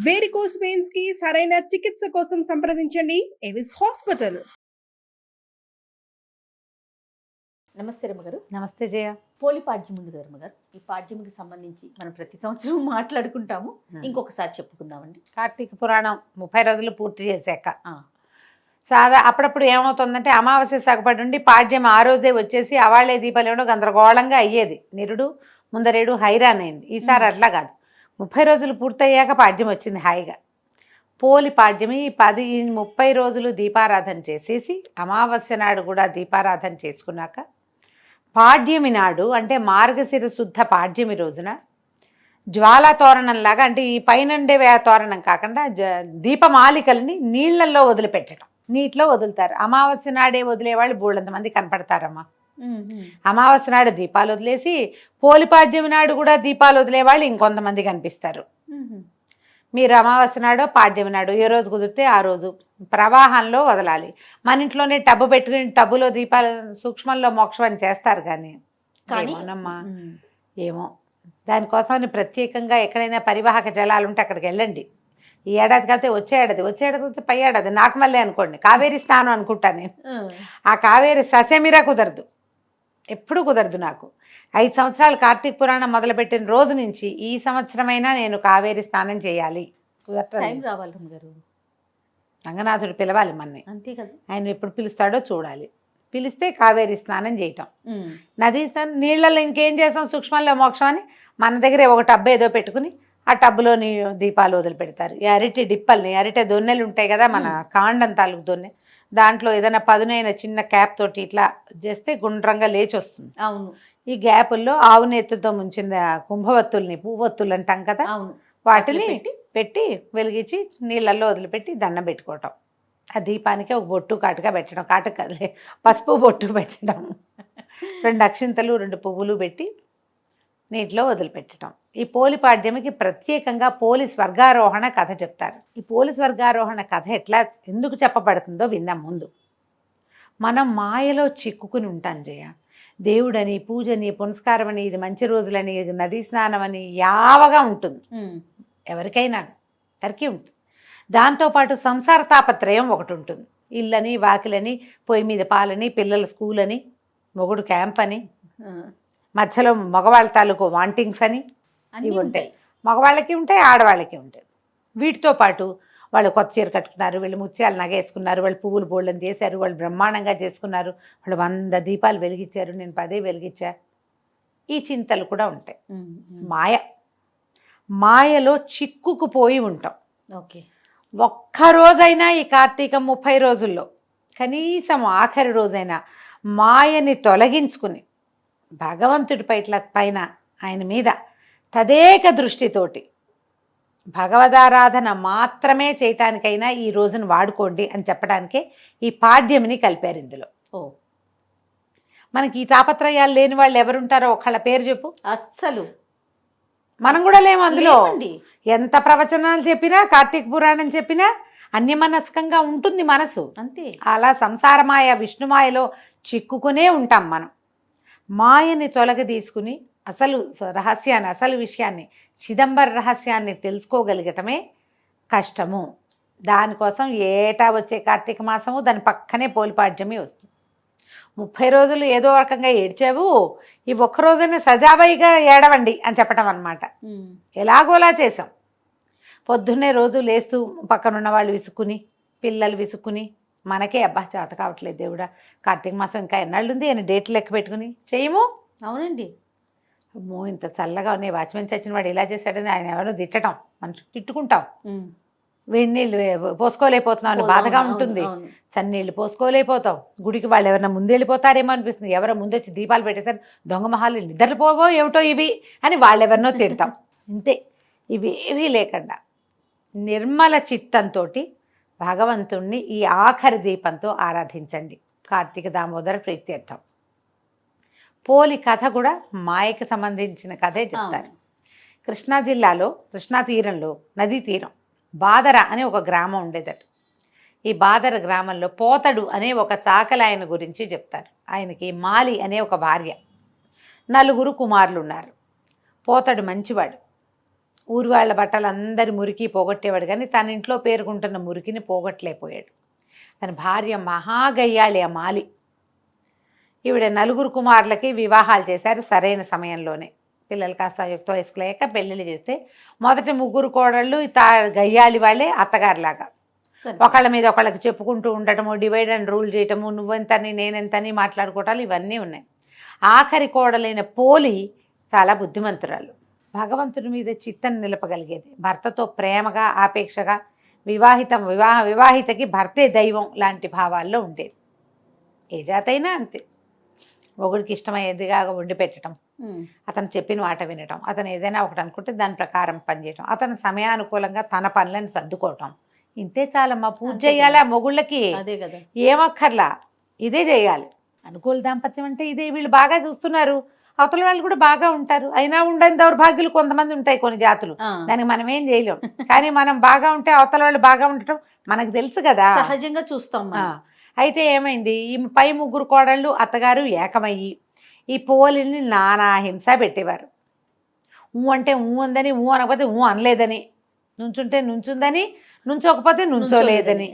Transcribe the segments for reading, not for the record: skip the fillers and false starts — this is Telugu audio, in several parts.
వేరికోస్ వెయిన్స్ కి సరైన చికిత్స కోసం సంప్రదించండి ఎవిస్ హాస్పిటల్. నమస్తే రమ్మగారు. నమస్తే జయ. పోలి పాడ్యం ఉంది కదా రమ్మగారు, ఈ పాడ్యంకి సంబంధించి మనం ప్రతి సంవత్సరం మాట్లాడుకుంటాము. ఇంకొకసారి చెప్పుకుందామండి. కార్తీక పురాణం 30 రోజులు పూర్తి చేశాక అప్పుడప్పుడు ఏమవుతుందంటే అమావాస్య సగపడి నుండి పాడ్యం ఆ రోజే వచ్చేసి అవాళ్లే దీపాలు గందరగోళంగా అయ్యేది. నిరుడు ముందరేడు హైరాన్ అయింది. ఈసారి అట్లా కాదు, 30 రోజులు పూర్తయ్యాక పాడ్యం వచ్చింది హాయిగా. పోలి పాడ్యమి 30 రోజులు దీపారాధన చేసేసి అమావాస్య నాడు కూడా దీపారాధన చేసుకున్నాక పాడ్యమి నాడు అంటే మార్గశిర శుద్ధ పాడ్యమి రోజున జ్వాలా తోరణంలాగా, అంటే ఈ పైనండే తోరణం కాకుండా దీపమాలికల్ని నీళ్లలో వదిలిపెట్టడం. నీటిలో వదులుతారు. అమావాస్య నాడే వదిలేవాళ్ళు బోళ్ళంత మంది కనపడతారమ్మా. అమావాస్య నాడు దీపాలు వదిలేసి పోలిపాడ్యమి నాడు కూడా దీపాలు వదిలేవాళ్ళు ఇంకొంతమంది కనిపిస్తారు. మీరు అమావాస్య నాడో పాడ్యమి నాడు ఏ రోజు కుదిరితే ఆ రోజు ప్రవాహంలో వదలాలి. మన ఇంట్లోనే టబ్బు పెట్టుకుని టబ్బులో దీపాలు సూక్ష్మంలో మోక్షం అని చేస్తారు. కానీ ఏమోనమ్మా, ఏమో దానికోసం ప్రత్యేకంగా ఎక్కడైనా పరివాహక జలాలు ఉంటే అక్కడికి వెళ్ళండి. ఈ ఏడాది కలితే వచ్చే ఏడాది పై ఏడాది నాకు మళ్ళీ అనుకోండి కావేరీ స్నానం అనుకుంటాను నేను. ఆ కావేరీ ససేమిరా కుదరదు, ఎప్పుడు కుదరదు నాకు. 5 సంవత్సరాలు కార్తీక పురాణం మొదలుపెట్టిన రోజు నుంచి ఈ సంవత్సరమైనా నేను కావేరీ స్నానం చేయాలి. టైం రావాలి గారు. రంగనాథుడు పిలవాలి మన్ని, అంతే కదా. ఆయన ఎప్పుడు పిలుస్తాడో చూడాలి. పిలిస్తే కావేరీ స్నానం చేయటం. నదీ స్నానం నీళ్ళల్లో ఇంకేం చేస్తాం, సూక్ష్మంలో మోక్షం అని మన దగ్గరే ఒక టబ్బు ఏదో పెట్టుకుని ఆ టబ్బులో దీపాలు వదిలిపెడతారు. ఈ అరటి డిప్పల్ని, అరటి దొన్నెలు ఉంటాయి కదా మన కాండం తాలూకు దొన్నె, దాంట్లో ఏదైనా పదునైన చిన్న క్యాప్ తోటి ఇట్లా చేస్తే గుండ్రంగా లేచి వస్తుంది. అవును. ఈ గ్యాపుల్లో ఆవు నెత్తుతో ముంచిన కుంభవత్తుల్ని, పువ్వొత్తులు అంటాం కదా, వాటిని పెట్టి వెలిగించి నీళ్ళల్లో వదిలిపెట్టి దండం పెట్టుకోవటం. ఆ దీపానికి ఒక బొట్టు కాటుగా పెట్టడం, కాటుక కదలే పసుపు బొట్టు పెట్టడం, 2 అక్షింతలు 2 పువ్వులు పెట్టి నీటిలో వదిలిపెట్టడం. ఈ పోలి పాడ్యమికి ప్రత్యేకంగా పోలి స్వర్గారోహణ కథ చెప్తారు. ఈ పోలి స్వర్గారోహణ కథ ఎందుకు చెప్పబడుతుందో విన్నాం. ముందు మనం మాయలో చిక్కుకుని ఉంటాం జయ. దేవుడని, పూజని, పునస్కారం అని, ఇది మంచి రోజులని, ఇది నదీ స్నానం అని యావగా ఉంటుంది ఎవరికైనా, అందరికీ ఉంటుంది. దాంతోపాటు సంసార తాపత్రయం ఒకటి ఉంటుంది. ఇల్లని, వాకిలని, పొయ్యి మీద పాలని, పిల్లల స్కూల్ అని, మొగుడు క్యాంప్ అని, మధ్యలో మగవాళ్ళ తాలూకు వాంటింగ్స్ అని ఇవి ఉంటాయి. మగవాళ్ళకి ఉంటాయి, ఆడవాళ్ళకి ఉంటాయి. వీటితో పాటు వాళ్ళు కొత్త చీర కట్టుకున్నారు, వీళ్ళు ముత్యాలు నగేసుకున్నారు, వాళ్ళు పువ్వులు బోళ్ళని చేశారు, వాళ్ళు బ్రహ్మాండంగా చేసుకున్నారు, వాళ్ళు 100 దీపాలు వెలిగించారు, నేను 10 వెలిగించా. ఈ చింతలు కూడా ఉంటాయి. మాయలో చిక్కుకుపోయి ఉంటాం. ఓకే. ఒక్కరోజైనా ఈ కార్తీకం 30 రోజుల్లో కనీసం ఆఖరి రోజైనా మాయని తొలగించుకుని భగవంతుడి పైన ఆయన మీద తదేక దృష్టితోటి భగవదారాధన మాత్రమే చేయటానికైనా ఈ రోజును వాడుకోండి అని చెప్పడానికే ఈ పాడ్యమిని కలిపారు ఇందులో. మనకి ఈ తాపత్రయాలు లేని వాళ్ళు ఎవరుంటారో ఒకళ్ళ పేరు చెప్పు. అస్సలు మనం కూడా లేము అందులో. ఎంత ప్రవచనాలు చెప్పినా, కార్తీక పురాణం చెప్పినా అన్యమనస్కంగా ఉంటుంది మనసు. అంతే. అలా సంసారమాయ విష్ణుమాయలో చిక్కుకునే ఉంటాం మనం. మాయని తొలగదీసుకుని అసలు రహస్యాన్ని, అసలు విషయాన్ని, చిదంబర రహస్యాన్ని తెలుసుకోగలిగటమే కష్టము. దానికోసం ఏటా వచ్చే కార్తీక మాసము దాని పక్కనే పోలిపాడ్యమి వస్తుంది. 30 రోజులు ఏదో రకంగా ఏడ్చావు, ఈ ఒక్కరోజునే సజావైగా ఏడవండి అని చెప్పటం అన్నమాట. ఎలాగోలా చేసాం. పొద్దున్నే రోజు లేస్తూ పక్కనున్న వాళ్ళు విసుక్కుని, పిల్లలు విసుక్కుని, మనకే అబ్బా చేత కావట్లేదు దేవుడా, కార్తీక మాసం ఇంకా ఎన్నాళ్ళుంది అని డేట్లు లెక్క పెట్టుకుని చేయము. అవునండి. అమ్మో ఇంత చల్లగా ఉన్నాయి, వాచ్మెన్ చచ్చిన వాడు ఇలా చేశాడని ఆయన ఎవరో తిట్టడం, మనం తిట్టుకుంటాం. వేడి నీళ్ళు పోసుకోలేకపోతున్నాం అని బాధగా ఉంటుంది. చన్నీళ్ళు పోసుకోలేకపోతాం. గుడికి వాళ్ళు ఎవరైనా ముందు వెళ్ళిపోతారేమో అనిపిస్తుంది. ఎవరో ముందొచ్చి దీపాలు పెట్టేసారు, దొంగ మహాలు నిద్రపోవో ఏమిటో ఇవి అని వాళ్ళెవరినో తిడతాం. ఇంతే. ఇవేవీ లేకుండా నిర్మల చిత్తంతో భగవంతుణ్ణి ఈ ఆఖరి దీపంతో ఆరాధించండి. కార్తీక దామోదర ప్రీత్యర్థం. పోలి కథ కూడా మాయకి సంబంధించిన కథే చెప్తారు. కృష్ణా జిల్లాలో, కృష్ణా తీరంలో, నదీ తీరం బాదర అనే ఒక గ్రామం ఉండేదట. ఈ బాదర గ్రామంలో పోతడు అనే ఒక చాకలాయన గురించి చెప్తారు. ఆయనకి మాలి అనే ఒక భార్య, 4 కుమారులు ఉన్నారు. పోతడు మంచివాడు, ఊరి వాళ్ళ బట్టలు అందరి మురికి పోగొట్టేవాడు, కానీ తన ఇంట్లో పేరుకుంటున్న మురికిని పోగొట్టలేకపోయాడు. తన భార్య మహాగయ్యాళి ఆ మాలి. ఈవిడ 4 కుమారులకి వివాహాలు చేశారు సరైన సమయంలోనే. పిల్లలు కాస్త యుక్త వయసుకు లేక పెళ్ళిళ్ళు చేస్తే మొదటి 3 కోడళ్ళు గయ్యాళి వాళ్ళే అత్తగారిలాగా ఒకళ్ళ మీద ఒకళ్ళకి చెప్పుకుంటూ ఉండటము, డివైడ్ అండ్ రూల్ చేయటము, నువ్వెంతని నేనెంతని మాట్లాడుకోవటాలు ఇవన్నీ ఉన్నాయి. ఆఖరి కోడలైన పోలి చాలా బుద్ధిమంతురాలు, భగవంతుడి మీద చిత్తను నిలపగలిగేది, భర్తతో ప్రేమగా ఆపేక్షగా, వివాహితకి భర్తే దైవం లాంటి భావాల్లో ఉండేది. ఏ జాతైనా అంతే. మొగుడికి ఇష్టమయ్యేదిగా వండి పెట్టడం, అతను చెప్పిన మాట వినటం, అతను ఏదైనా ఒకటి అనుకుంటే దాని ప్రకారం పనిచేయటం, అతను సమయానుకూలంగా తన పనులను సర్దుకోవటం, ఇంతే చాలమ్మా. పూజ చేయాలా మొగుళ్ళకి, అదే కదా, ఏమక్కర్లా, ఇదే చేయాలి. అనుకూల దాంపత్యం అంటే ఇదే. వీళ్ళు బాగా చూస్తున్నారు, అవతల వాళ్ళు కూడా బాగా ఉంటారు. అయినా ఉండని దౌర్భాగ్యులు కొంతమంది ఉంటాయి, కొన్ని జాతులు, దానికి మనం ఏం చేయలేం. కానీ మనం బాగా ఉంటే అవతల వాళ్ళు బాగా ఉండటం మనకు తెలుసు కదా, సహజంగా చూస్తాం. అయితే ఏమైంది, ఈ పై 3 కోడళ్ళు అత్తగారు ఏకమయ్యి ఈ పోలిని నానా హింస పెట్టేవారు. అంటే ఉందని, అనకపోతే అనలేదని, నుంచుంటే నుంచుందని, నుంచోకపోతే నుంచోలేదని,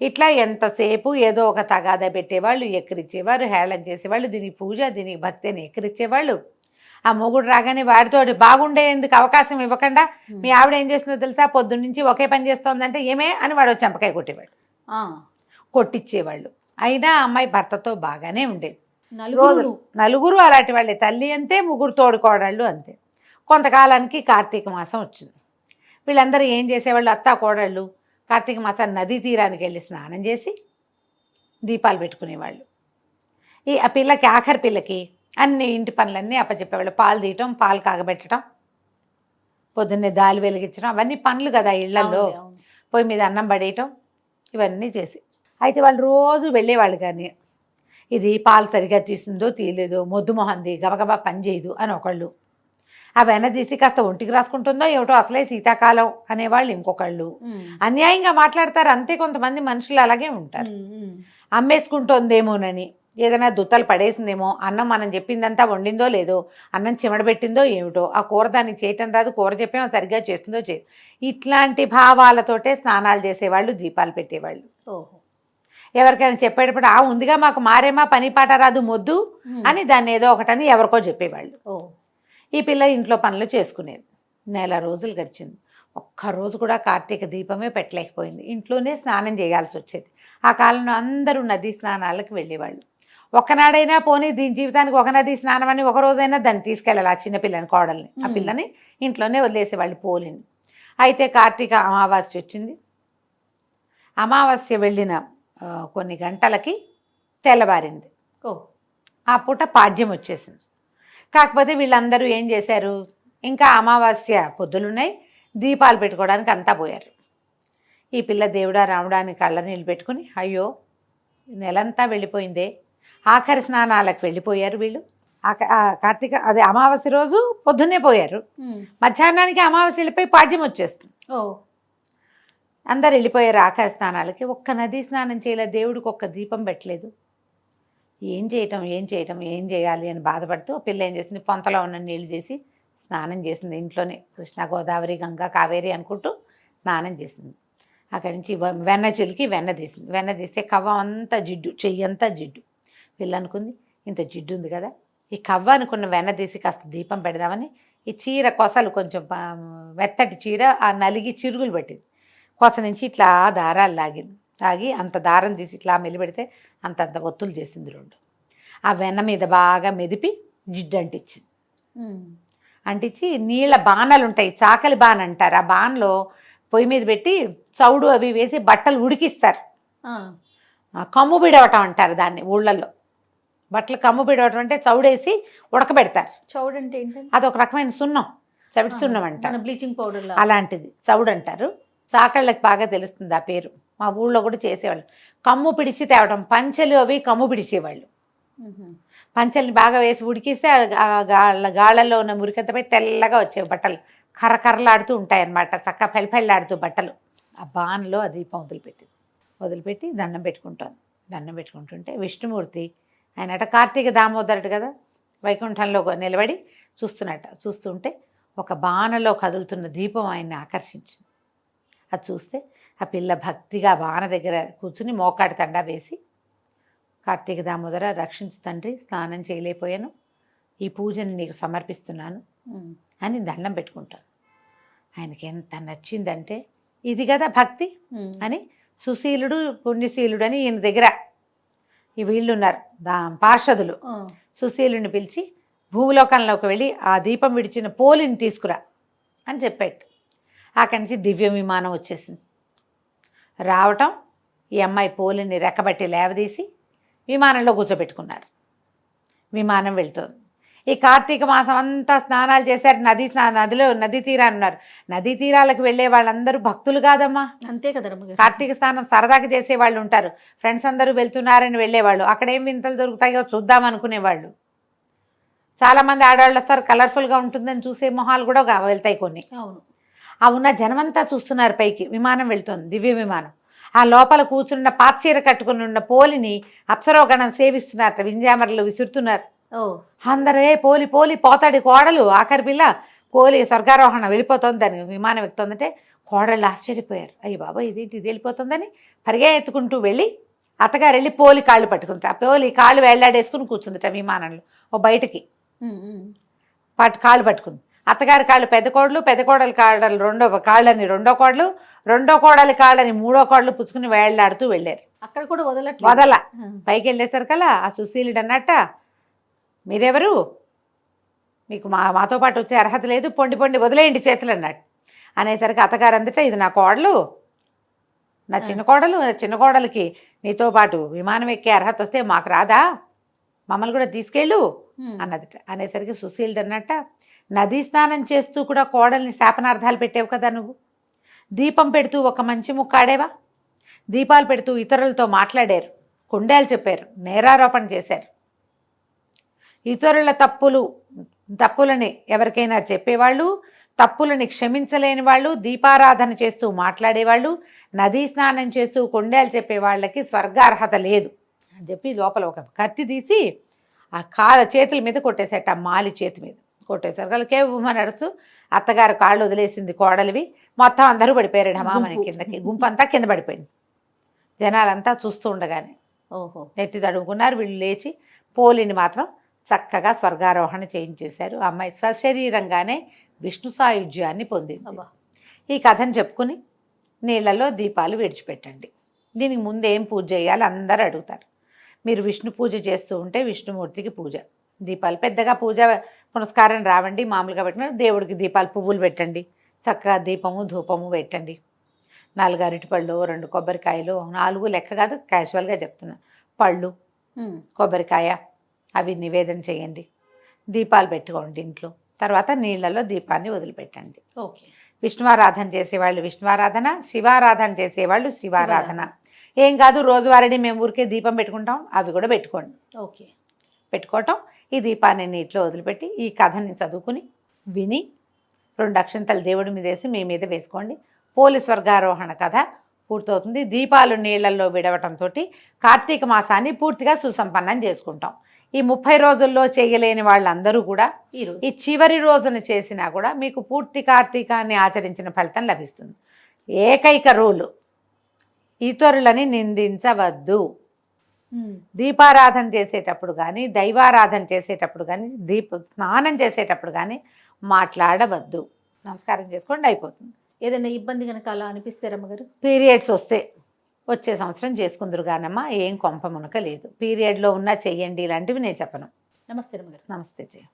ఇట్లా ఎంతసేపు ఏదో ఒక తగాదా పెట్టేవాళ్ళు, ఎక్కిరిచ్చేవారు, హేళన చేసేవాళ్ళు. దీనికి పూజ, దీనికి భక్తి అని ఎక్కిరిచ్చేవాళ్ళు. ఆ మొగుడు రాగానే వాడితో బాగుండేందుకు అవకాశం ఇవ్వకుండా, మీ ఆవిడ ఏం చేస్తుందో తెలుసా, పొద్దున్నుంచి ఒకే పని చేస్తోందంటే ఏమే అని వాడు చెంపకాయ కొట్టేవాడు, కొట్టించేవాళ్ళు. అయినా అమ్మాయి భర్తతో బాగానే ఉండేది. 4 అలాంటి వాళ్ళే. తల్లి అంతే, 3 తోడుకోడళ్ళు అంతే. కొంతకాలానికి కార్తీక మాసం వచ్చింది. వీళ్ళందరూ ఏం చేసేవాళ్ళు, అత్తా కోడళ్ళు కార్తీక మాసం నదీ తీరానికి వెళ్ళి స్నానం చేసి దీపాలు పెట్టుకునేవాళ్ళు. ఆ పిల్లకి, ఆఖరి పిల్లకి అన్ని ఇంటి పనులన్నీ అప్పచెప్పేవాళ్ళు. పాలు తీయటం, పాలు కాగబెట్టడం, పొద్దున్నే దాలి వెలిగించడం, అవన్నీ పనులు కదా ఇళ్లలో. పొయ్యి మీద అన్నం పడేయటం, ఇవన్నీ చేసి. అయితే వాళ్ళు రోజు వెళ్ళేవాళ్ళు, కానీ ఇది పాలు సరిగా తీసిందో తీయలేదో, మొద్దు మొహంది, గబగబా పని చేయదు అని ఒకళ్ళు, ఆ వెన్న తీసి కాస్త ఒంటికి రాసుకుంటుందో ఏమిటో, అసలే శీతాకాలం అనేవాళ్ళు ఇంకొకళ్ళు. అన్యాయంగా మాట్లాడతారు అంతే. కొంతమంది మనుషులు అలాగే ఉంటారు. అమ్మేసుకుంటోందేమోనని, ఏదైనా దుత్తలు పడేసిందేమో, అన్నం మనం చెప్పిందంతా వండిందో లేదో, అన్నం చిమడబెట్టిందో ఏమిటో, ఆ కూర దానికి చేయటం రాదు, కూర చెప్పేమో సరిగ్గా చేస్తుందో చేయదు, ఇట్లాంటి భావాలతోటే స్నానాలు చేసేవాళ్ళు, దీపాలు పెట్టేవాళ్ళు. ఎవరికైనా చెప్పేటప్పుడు ఉందిగా మాకు మారేమా, పని పాట రాదు, మొద్దు అని దాన్ని ఏదో ఒకటని ఎవరికో చెప్పేవాళ్ళు. ఈ పిల్ల ఇంట్లో పనులు చేసుకునేది. 1 నెల రోజులు గడిచింది. ఒక్కరోజు కూడా కార్తీక దీపమే పెట్టలేకపోయింది. ఇంట్లోనే స్నానం చేయాల్సి వచ్చేది. ఆ కాలంలో అందరూ నదీ స్నానాలకు వెళ్ళేవాళ్ళు. ఒక్కనాడైనా పోనీ దీని జీవితానికి ఒక నదీ స్నానం అని ఒక రోజైనా దాన్ని తీసుకెళ్ళాలి, ఆ చిన్నపిల్లని, కోడల్ని. ఆ పిల్లని ఇంట్లోనే వదిలేసేవాళ్ళు, పోలిని. అయితే కార్తీక అమావాస్య వచ్చింది. అమావాస్య వెళ్ళిన కొన్ని గంటలకి తెల్లవారింది. ఆ పూట పాడ్యం వచ్చేసింది. కాకపోతే వీళ్ళందరూ ఏం చేశారు, ఇంకా అమావాస్య పొద్దులున్నాయి, దీపాలు పెట్టుకోవడానికి అంతా పోయారు. ఈ పిల్ల దేవుడా రాముడా అని కళ్ళ నీళ్ళు పెట్టుకుని, అయ్యో నెలంతా వెళ్ళిపోయిందే, ఆఖరి స్నానాలకు వెళ్ళిపోయారు వీళ్ళు. కార్తీక అదే అమావాస్య రోజు పొద్దున్నే పోయారు, మధ్యాహ్నానికి అమావాస్య వెళ్ళిపోయి పాడ్యం వచ్చేస్తుంది. అందరు వెళ్ళిపోయారు ఆఖరి స్నానాలకి. ఒక్క నదీ స్నానం చేయలేదు, దేవుడికి ఒక్క దీపం పెట్టలేదు. ఏం చేయాలి అని బాధపడుతూ పిల్ల ఏం చేసింది, పొంతలో ఉన్న నీళ్లు చేసి స్నానం చేసింది. ఇంట్లోనే కృష్ణ, గోదావరి, గంగా, కావేరి అనుకుంటూ స్నానం చేసింది. అక్కడి నుంచి వెన్న చిలికి వెన్న తీసింది. వెన్న తీస్తే కవ్వ అంతా జిడ్డు, చెయ్యి అంతా జిడ్డు. పిల్ల అనుకుంది, ఇంత జిడ్డు ఉంది కదా, ఈ కవ్వ అనుకున్న వెన్న తీసి కాస్త దీపం పెడదామని ఈ చీర కొసలు, కొంచెం మెత్తటి చీర, ఆ నలిగి చిరుగులు పట్టింది. కొస నుంచి ఇట్లా దారాలు లాగి అంత దారం తీసి ఇట్లా మెలిపెడితే అంతంత ఒత్తులు చేసింది 2. ఆ వెన్న మీద బాగా మెదిపి జిడ్డు అంటించి నీళ్ళ బాణాలు ఉంటాయి, చాకలి బాణ అంటారు. ఆ బాణలో పొయ్యి మీద పెట్టి చౌడు అవి వేసి బట్టలు ఉడికిస్తారు. కమ్ము బిడవటం అంటారు దాన్ని ఊళ్ళల్లో. బట్టలు కమ్ము బిడవటం అంటే చౌడేసి ఉడకబెడతారు. చౌడు అంటే ఏంటంటే అదొక రకమైన సున్నం, చవిటి సున్నం అంటారు, బ్లీచింగ్ పౌడర్ అలాంటిది చౌడు అంటారు. చాకళ్ళకి బాగా తెలుస్తుంది ఆ పేరు. మా ఊళ్ళో కూడా చేసేవాళ్ళు. కమ్ము పిడిచి తేవడం, పంచెలు అవి కమ్ము పిడిచేవాళ్ళు. పంచెల్ని బాగా వేసి ఉడికిస్తే గాళ్ళల్లో ఉన్న మురికంతపై తెల్లగా వచ్చేవి బట్టలు, కర్రకర్రలాడుతూ ఉంటాయన్నమాట, చక్కగా పెళ్ళపెళ్ళాడుతూ బట్టలు. ఆ బాన్లో ఆ దీపం వదిలిపెట్టి దండం పెట్టుకుంటుంటే విష్ణుమూర్తి ఆయనట కార్తీక దామోదరుడు కదా, వైకుంఠంలో నిలబడి చూస్తుంటే ఒక బాణలో కదులుతున్న దీపం ఆయన్ని ఆకర్షించింది. అది చూస్తే ఆ పిల్ల భక్తిగా బాణ దగ్గర కూర్చుని మోకాడి తండా వేసి, కార్తీక దామోదర రక్షించు తండ్రి, స్నానం చేయలేకపోయాను, ఈ పూజని నీకు సమర్పిస్తున్నాను అని దండం పెట్టుకుంటాను. ఆయనకి ఎంత నచ్చిందంటే, ఇది కదా భక్తి అని సుశీలుడు పుణ్యశీలుడు అని ఈయన దగ్గర ఈ వీళ్ళు ఉన్నారు పార్షదులు, సుశీలుని పిలిచి భూలోకంలోకి వెళ్ళి ఆ దీపం విడిచిన పోలిని తీసుకురా అని చెప్పాడు. అక్కడి నుంచి దివ్య విమానం వచ్చేసింది. రావటం, ఈ అమ్మాయి పోలిని రెక్కబట్టి లేవదీసి విమానంలో కూర్చోబెట్టుకున్నారు. విమానం వెళ్తుంది. ఈ కార్తీక మాసం అంతా స్నానాలు చేశారు, నదీ తీరాన్ని ఉన్నారు. నదీ తీరాలకు వెళ్ళే వాళ్ళందరూ భక్తులు కాదమ్మా. అంతే కదా రమ్మగారు. కార్తీక స్నానం సరదాగా చేసే వాళ్ళు ఉంటారు. ఫ్రెండ్స్ అందరూ వెళ్తున్నారని వెళ్ళేవాళ్ళు, అక్కడ ఏం వింతలు దొరుకుతాయో చూద్దాం అనుకునేవాళ్ళు. చాలామంది ఆడవాళ్ళు వస్తారు, కలర్ఫుల్గా ఉంటుందని చూసే మొహాలు కూడా వెళ్తాయి కొన్ని. అవును. ఆ ఉన్న జనమంతా చూస్తున్నారు పైకి. విమానం వెళ్తుంది, దివ్య విమానం. ఆ లోపల కూర్చున్న పాచీర కట్టుకుని ఉన్న పోలిని అప్సరోగణం సేవిస్తున్నారు, వింజామరలు విసురుతున్నారు. అందరూ పోలి పోలి పోతాడు కోడలు, ఆఖరి పిల్ల పోలి స్వర్గారోహణ వెళ్ళిపోతుంది, దాని విమానం ఎక్కుతుందంటే కోడళ్ళు ఆశ్చర్యపోయారు. అయ్యి బాబా ఇది వెళ్ళిపోతుందని పరిగెత్తుకుంటూ వెళ్ళి అత్తగారు వెళ్ళి పోలి కాళ్ళు పట్టుకుంటారు. ఆ పోలి కాళ్ళు వేళ్లాడేసుకుని కూర్చుందిట విమానంలో ఓ బయటకి కాళ్ళు పట్టుకుంది. అత్తగారి కాళ్ళు పెద్ద కోడలు, పెద్ద కోడలి కాళ్ళని రెండో కోడలు, రెండో కోడలి కాళ్ళని మూడో కోడలు పుచ్చుకుని వేళ్లాడుతూ వెళ్ళారు. అక్కడ కూడా వదల పైకి వెళ్ళేసరికల్లా ఆ సుశీలుడు అన్నట్ట, మీరెవరు, మీకు మాతో పాటు వచ్చే అర్హత లేదు, పొండి వదిలేయండి చేతులు అన్నాడు. అనేసరికి అత్తగారు అందట, ఇది నా కోడలు, నా చిన్న కోడలికి నీతో పాటు విమానం ఎక్కే అర్హత వస్తే మాకు రాదా, మమ్మల్ని కూడా తీసుకెళ్ళు అన్నదిట. అనేసరికి సుశీలుడు అన్నట్ట, నదీ స్నానం చేస్తూ కూడా కోడల్ని శాపనార్థాలు పెట్టావు కదా నువ్వు, దీపం పెడుతూ ఒక మంచి ముక్కాడేవా, దీపాలు పెడుతూ ఇతరులతో మాట్లాడారు, కుండేలు చెప్పారు, నేరారోపణ చేశారు, ఇతరుల తప్పులని ఎవరికైనా చెప్పేవాళ్ళు, తప్పులని క్షమించలేని వాళ్ళు, దీపారాధన చేస్తూ మాట్లాడేవాళ్ళు, నదీ స్నానం చేస్తూ కొండేలు చెప్పే వాళ్ళకి స్వర్గార్హత లేదు అని చెప్పి లోపల ఒక కత్తి తీసి ఆ చేతుల మీద కొట్టేశాట. ఆ మాలి చేతి మీద కొట్టేశారు. వాళ్ళకే నడుచు అత్తగారు కాళ్ళు వదిలేసింది కోడలివి, మొత్తం అందరూ పడిపోయారు ఢమామని కిందకి. గుంపంతా కింద పడిపోయింది. జనాలంతా చూస్తూ ఉండగానే నెత్తి తడుముకున్నారు. వీళ్ళు లేచి పోలిని మాత్రం చక్కగా స్వర్గారోహణ చేయించేశారు. ఆ అమ్మాయి సశరీరంగానే విష్ణు సాయుధ్యాన్ని పొందింది. ఈ కథను చెప్పుకుని నీళ్ళలో దీపాలు విడిచిపెట్టండి. దీనికి ముందు ఏం పూజ చేయాలి అందరూ అడుగుతారు. మీరు విష్ణు పూజ చేస్తూ ఉంటే విష్ణుమూర్తికి పూజ, దీపాలు పెద్దగా పూజ పునస్కారం రావండి, మామూలుగా పెట్టిన దేవుడికి దీపాలు పువ్వులు పెట్టండి, చక్కగా దీపము ధూపము పెట్టండి. 4 అరటిపళ్ళు, 2 కొబ్బరికాయలు, 4 లెక్క కాదు క్యాజువల్గా చెప్తున్నా, పళ్ళు కొబ్బరికాయ అవి నివేదన చేయండి. దీపాలు పెట్టుకోండి ఇంట్లో. తర్వాత నీళ్ళలో దీపాన్ని వదిలిపెట్టండి. విష్ణువారాధన చేసేవాళ్ళు విష్ణువారాధన, శివారాధన చేసేవాళ్ళు శివారాధన. ఏం కాదు, రోజువారీ మేము ఊరికే దీపం పెట్టుకుంటాం, అవి కూడా పెట్టుకోండి. పెట్టుకోవటం, ఈ దీపాన్ని నీటిలో వదిలిపెట్టి ఈ కథని చదువుకుని విని 2 అక్షంతలు దేవుడి మీద వేసి మీ మీద వేసుకోండి. పోలి స్వర్గారోహణ కథ పూర్తవుతుంది. దీపాలు నీళ్లలో విడవటంతో కార్తీక మాసాన్ని పూర్తిగా సుసంపన్నం చేసుకుంటాం. ఈ 30 రోజుల్లో చేయలేని వాళ్ళందరూ కూడా ఈ చివరి రోజున చేసినా కూడా మీకు పూర్తి కార్తీకాన్ని ఆచరించిన ఫలితం లభిస్తుంది. ఏకైక రూలు, ఇతరులని నిందించవద్దు. దీపారాధన చేసేటప్పుడు కానీ, దైవారాధన చేసేటప్పుడు కానీ, స్నానం చేసేటప్పుడు కానీ మాట్లాడవద్దు. నమస్కారం చేసుకోండి, అయిపోతుంది. ఏదైనా ఇబ్బంది కనుక అలా అనిపిస్తే రమ్మగారు, పీరియడ్స్ వస్తే వచ్చే సంవత్సరం చేసుకుందరు కానమ్మా, ఏం కొంప మునక లేదు. పీరియడ్లో ఉన్నా చెయ్యండి, ఇలాంటివి నేను చెప్పను. నమస్తే రమ్మగారు. నమస్తే జయ.